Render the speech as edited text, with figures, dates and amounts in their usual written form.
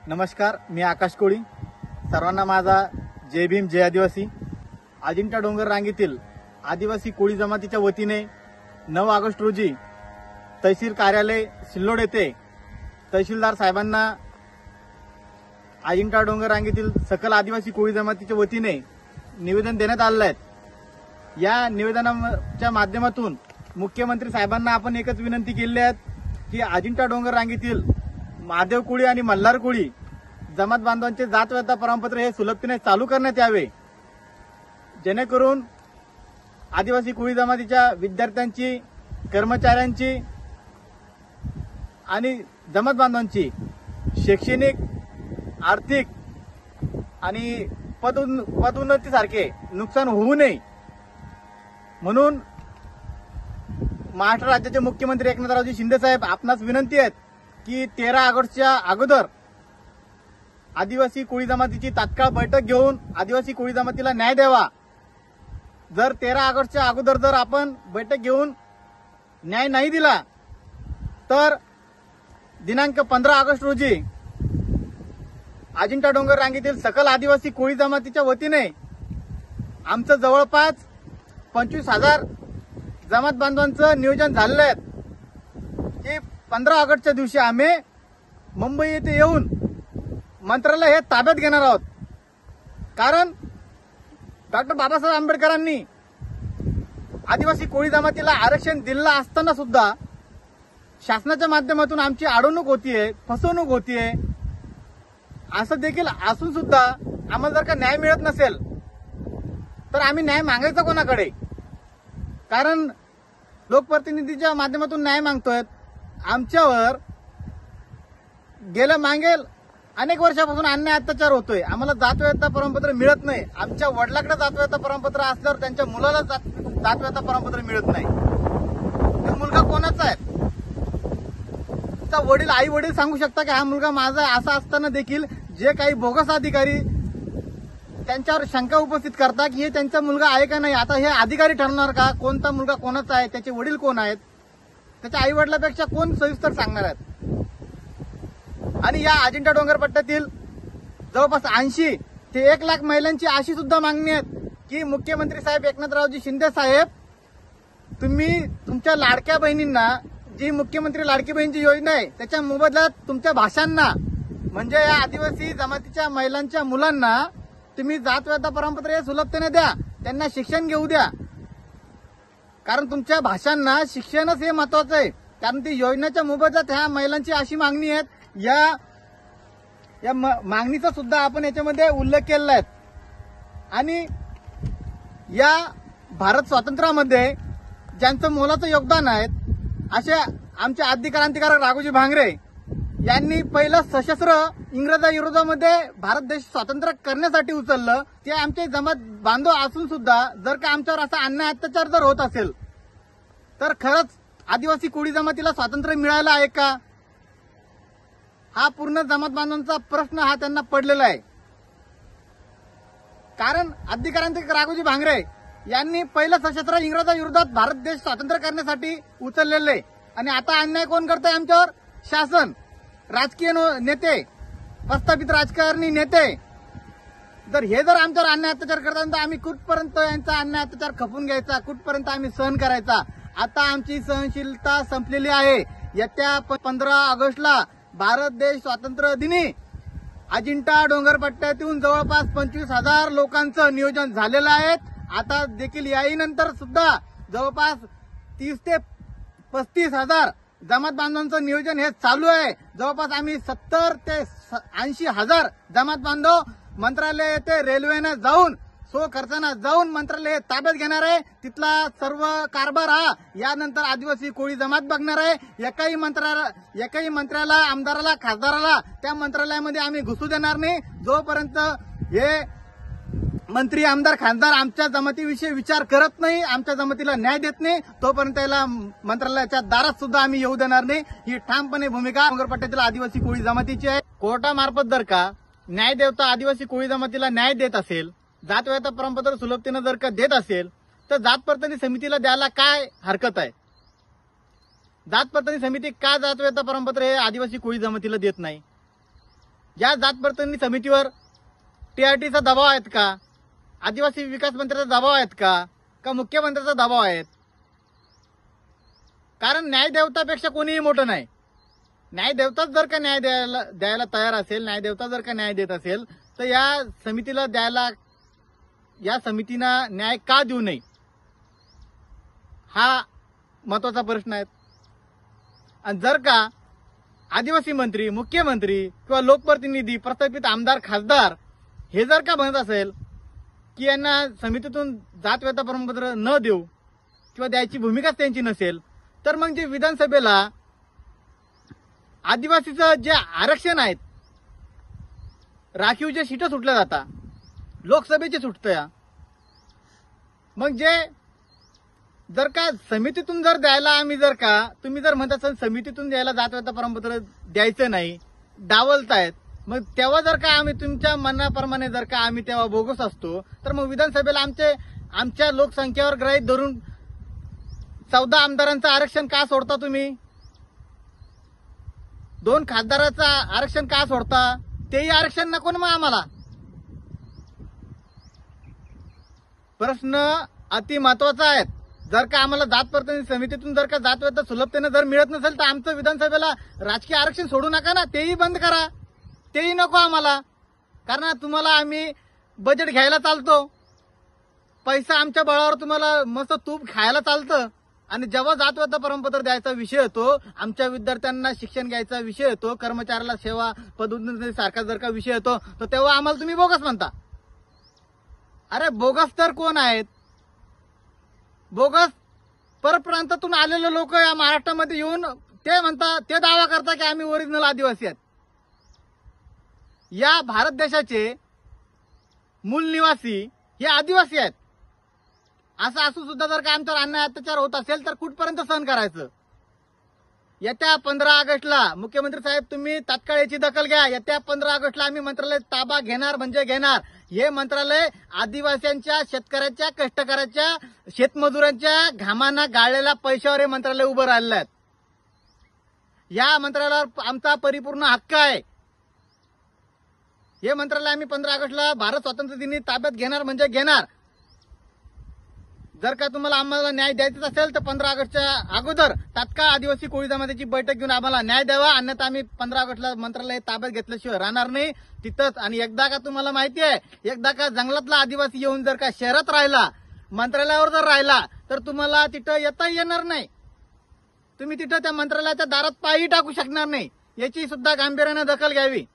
नमस्कार, मी आकाश कोळी. सर्वांना माझा जय भीम जय आदिवासी. अजिंठा डोंगर रांगेतील आदिवासी कोळी जमातीच्या वतीने 9 ऑगस्ट रोजी तहसील कार्यालय सिल्लोड येथे तहसीलदार साहेबांना अजिंठा डोंगर रांगेतील सकल आदिवासी कोळी जमातीच्या वतीने निवेदन देण्यात आले आहे. या निवेदनाच्या माध्यमातून मुख्यमंत्री साहेबांना आपण एकच विनंती केली आहे की अजिंठा डोंगर रांगेतील महादेव कोळी आणि मल्हार कोळी जमात बांधवांचे जातव्यता प्रमाणपत्र हे सुलभतेने चालू करण्यात यावे, जेणेकरून आदिवासी कोळी जमातीच्या विद्यार्थ्यांची, कर्मचाऱ्यांची आणि जमात बांधवांची शैक्षणिक, आर्थिक आणि पदोन्नतीसारखे नुकसान होऊ नये म्हणून महाराष्ट्र राज्याचे मुख्यमंत्री एकनाथरावजी शिंदे साहेब आपणास विनंती आहे की 13 ऑगस्टच्या अगोदर आदिवासी कोळी जमातीची तात्काळ बैठक घेऊन आदिवासी कोळी जमातीला न्याय द्यावा. जर 13 ऑगस्टच्या अगोदर जर आपण बैठक घेऊन न्याय नाही दिला तर दिनांक 15 ऑगस्ट रोजी अजिंठा डोंगर रांगेतील सकल आदिवासी कोळी जमातीच्या वतीने आमचं जवळपास 25,000 जमात बांधवांचं नियोजन झालेलं आहे की 15 ऑगस्टच्या दिवशी आम्ही मुंबई येथे येऊन मंत्रालय हे ताब्यात घेणार आहोत. कारण डॉक्टर बाबासाहेब आंबेडकरांनी आदिवासी कोळी जमातीला आरक्षण दिलेलं असताना सुद्धा शासनाच्या माध्यमातून आमची अडवणूक होतीये, फसवणूक होतीये. असं देखील असून सुद्धा आम्हाला जर का न्याय मिळत नसेल तर आम्ही न्याय मागायचा कोणाकडे? कारण लोकप्रतिनिधीच्या माध्यमातून न्याय मागतोय. आमच्यावर गेल्या मागेल अनेक वर्षापासून अन्याय अत्याचार होतोय. आम्हाला जातव्यता प्रमाणपत्र मिळत नाही. आमच्या वडिलांकडे जातव्यता प्रमाणपत्र असल्यावर त्यांच्या मुलाला जातव्यता प्रमाणपत्र मिळत नाही. तर मुलगा कोणाचा आहे? वडील, आई वडील सांगू शकता की हा मुलगा माझा असा असताना देखील जे काही बोगस अधिकारी त्यांच्यावर शंका उपस्थित करता की हे त्यांचा मुलगा आहे का नाही. आता हे अधिकारी ठरणार का कोणता मुलगा कोणाचा आहे, त्याचे वडील कोण आहेत, त्याच्या आई वडिलांपेक्षा कोण सविस्तर सांगणार आहेत? आणि या अजिंठा डोंगर पट्ट्यातील जवळपास 80 ते 1 लाख महिलांची अशी सुद्धा मागणी आहे की मुख्यमंत्री साहेब एकनाथरावजी शिंदे साहेब, तुम्ही तुमच्या लाडक्या बहिणींना, जी मुख्यमंत्री लाडकी बहिणीची योजना आहे त्याच्या मोबदल्यात तुमच्या भाषांना, म्हणजे या आदिवासी जमातीच्या महिलांच्या मुलांना तुम्ही जातव्यता प्रमाणपत्र हे सुलभतेने द्या, त्यांना शिक्षण घेऊ द्या. कारण तुमच्या भाषांना शिक्षणच हे महत्वाचं आहे. कारण ती योजनेच्या मोबदल्यात ह्या महिलांची अशी मागणी आहे. या मागणीचा सुद्धा आपण याच्यामध्ये उल्लेख केलेला आहे. आणि या भारत स्वातंत्र्यामध्ये ज्यांचं मोलाचं योगदान आहे अशा आमचे आद्य क्रांतिकारक राघोजी भांगरे यांनी पहिलं सशस्त्र इंग्रजाविरोधामध्ये भारत देश स्वतंत्र करण्यासाठी उचललं. ते आमचे जमात बांधव असून सुद्धा जर का आमच्यावर असा अन्याय अत्याचार जर होत असेल तर खरंच आदिवासी कोळी जमातीला स्वातंत्र्य मिळालं आहे का? हा पूर्ण जमात बांधवांचा प्रश्न हा त्यांना पडलेला आहे. कारण आद्य क्रांतिकारक राघोजी भांगरे यांनी पहिलं सशस्त्र इंग्रजाविरोधात भारत देश स्वतंत्र करण्यासाठी उचललेले. आणि आता अन्याय कोण करतंय आमच्यावर? शासन, राजकीय नेते, प्रस्थापित राजकारणी नेते. हे जर आमच्यावर अन्याय अत्याचार करतात तर आम्ही कुठपर्यंत यांचा अन्याय अत्याचार खपून घ्यायचा, कुठपर्यंत आम्ही सहन करायचा? आता आमची सहनशीलता संपलेली आहे. येत्या 15 ऑगस्टला भारत देश स्वातंत्र्य दिनी अजिंठा डोंगरपट्ट्यातून जवळपास 25,000 लोकांचं नियोजन झालेलं आहे. आता देखील यानंतर सुद्धा जवळपास 30 ते 35,000 जमात बांधवांचं नियोजन हे चालू आहे. जवळपास आम्ही 70 ते 80,000 जमात बांधव मंत्रालय येथे रेल्वेने जाऊन, खर्चानं जाऊन मंत्रालय ताब्यात घेणार आहे. तिथला सर्व कारभार हा यानंतर आदिवासी कोळी जमात बघणार आहे. एकाही मंत्र्याला, आमदाराला, खासदाराला त्या मंत्रालयामध्ये आम्ही घुसू देणार नाही. जोपर्यंत हे मंत्री, आमदार, खासदार आमच्या जमातीविषयी विचार करत नाही, आमच्या जमातीला न्याय देत नाही, तोपर्यंत याला मंत्रालयाच्या दारात सुद्धा आम्ही येऊ देणार नाही. ही ठामपणे भूमिका डोंगरपट्ट्यातील आदिवासी कोळी जमातीची आहे. कोर्टामार्फत जर का न्याय देवता आदिवासी कोळी जमातीला न्याय देत असेल, जातव्यता प्रमाणपत्र सुलभतेनं जर का देत असेल तर जात पडताळणी समितीला द्यायला काय हरकत आहे? जात पडताळणी समिती का जातव्यता प्रमाणपत्र हे आदिवासी कोळी जमातीला देत नाही? या जात पडताळणी समितीवर टीआरटीचा दबाव आहेत का, आदिवासी विकास मंत्र्याचा दबाव आहेत का मुख्यमंत्र्याचा दबाव आहेत? कारण न्यायदेवतापेक्षा कोणीही मोठं नाही. न्यायदेवताच जर का न्याय द्यायला तयार असेल, न्यायदेवता जर का न्याय देत असेल, तर या समितीनं न्याय का देऊ नये, हा महत्वाचा प्रश्न आहे. आणि जर का आदिवासी मंत्री, मुख्यमंत्री किंवा लोकप्रतिनिधी, प्रस्थापित आमदार, खासदार हे जर का म्हणत असेल की यांना समितीतून जात व्यता प्रमाणपत्र न देऊ किंवा द्यायची भूमिकाच त्यांची नसेल, तर मग जे विधानसभेला आदिवासीचं जे आरक्षण आहेत, राखीव जे सीटं सुटल्या जातात, लोकसभेचे सुटतं, मग जे जर का समितीतून जर द्यायला तुम्ही जर म्हणत असाल समितीतून द्यायला जात व्यता प्रमाणपत्र द्यायचं नाही, डावलतायत, मग तेव्हा जर का आम्ही तुमच्या मनाप्रमाणे जर का आम्ही तेव्हा बोगस असतो, तर मग विधानसभेला आमच्या लोकसंख्येवर गृहीत धरून 14 आमदारांचं आरक्षण का सोडता तुम्ही? 2 खासदाराचं आरक्षण का सोडता? तेही आरक्षण नको ना मग आम्हाला. प्रश्न अति महत्वाचा आहे. जर का आम्हाला जात पडताळणी समितीतून जर का जात व्यता सुलभतेने जर मिळत नसेल, तर आमचं विधानसभेला राजकीय आरक्षण सोडू नका ना, तेही बंद करा, तेही नको आम्हाला. कारण तुम्हाला आम्ही बजेट घ्यायला चालतो, पैसा आमच्या बळावर तुम्हाला मस्त तूप खायला चालतं, आणि जेव्हा जात व्यता प्रमाणपत्र द्यायचा विषय येतो, आमच्या विद्यार्थ्यांना शिक्षण घ्यायचा विषय येतो, कर्मचाऱ्याला सेवा पदोन्नती सारखा जर का विषय येतो, तर तेव्हा आम्हाला तुम्ही बोगस म्हणता. अरे बोगस तर कोण आहेत? बोगस परप्रांतातून आलेले लोक या महाराष्ट्रामध्ये येऊन ते दावा करतात की आम्ही ओरिजिनल आदिवासी आहेत. या भारत देशाचे मूल निवासी हे आदिवासी आहेत. असं असून सुद्धा जर का आमच्यावर अन्याय अत्याचार होत असेल, तर कुठपर्यंत सहन करायचं? येत्या 15 ऑगस्टला मुख्यमंत्री साहेब तुम्ही तात्काळ याची दखल घ्या. येत्या 15 ऑगस्टला आम्ही मंत्रालय ताबा घेणार म्हणजे घेणार. हे मंत्रालय आदिवासींच्या, शेतकऱ्याच्या, कष्टकऱ्याच्या, शेतमजुरांच्या घामाना गाळलेल्या पैशावर हे मंत्रालय उभं राहिलेलं आहे. या मंत्रालयावर आमचा परिपूर्ण हक्क आहे. हे मंत्रालय आम्ही 15 ऑगस्टला भारत स्वातंत्र्य दिनी ताब्यात घेणार म्हणजे घेणार. जर का तुम्हाला आम्हाला न्याय द्यायचा असेल, तर 15 ऑगस्टच्या अगोदर तात्काळ आदिवासी कोळी जमातीची बैठक घेऊन आम्हाला न्याय द्यावा. अन्यथा आम्ही 15 ऑगस्टला मंत्रालय ताब्यात घेतल्याशिवाय राहणार नाही तिथंच. आणि एकदा का तुम्हाला माहिती आहे, एकदा का जंगलातला आदिवासी येऊन जर का शहरात राहिला, मंत्रालयावर जर राहिला, तर तुम्हाला तिथं येता येणार नाही. तुम्ही तिथं त्या मंत्रालयाच्या दारात पायही टाकू शकणार नाही. याची सुद्धा गांभीर्याने दखल घ्यावी.